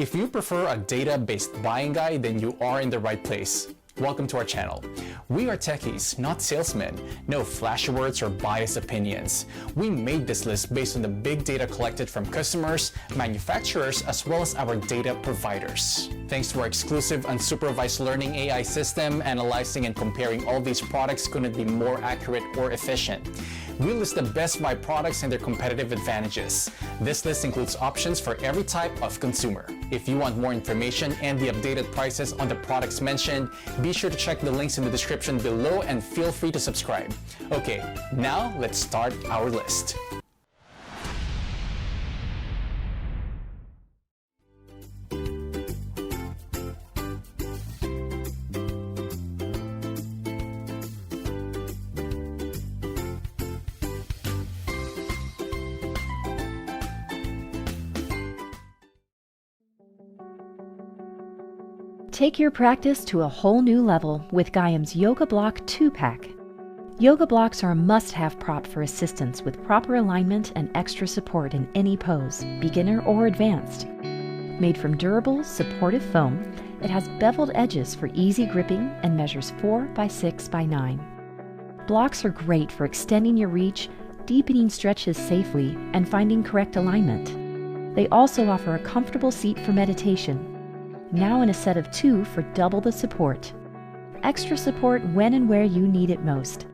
If you prefer a data-based buying guide, then you are in the right place. Welcome to our channel. We are techies, not salesmen. No flashy words or biased opinions. We made this list based on the big data collected from customers, manufacturers, as well as our data providers. Thanks to our exclusive unsupervised learning AI system, analyzing and comparing all these products couldn't be more accurate or efficient. We list the best buy products and their competitive advantages. This list includes options for every type of consumer. If you want more information and the updated prices on the products mentioned, be sure to check the links in the description below and feel free to subscribe. Okay, now let's start our list. Take your practice to a whole new level with Gaiam's Yoga Block 2-pack. Yoga blocks are a must-have prop for assistance with proper alignment and extra support in any pose, beginner or advanced. Made from durable, supportive foam, it has beveled edges for easy gripping and measures 4 by 6 by 9. Blocks are great for extending your reach, deepening stretches safely, and finding correct alignment. They also offer a comfortable seat for meditation, now in a set of 2 for double the support. Extra support when and where you need it most.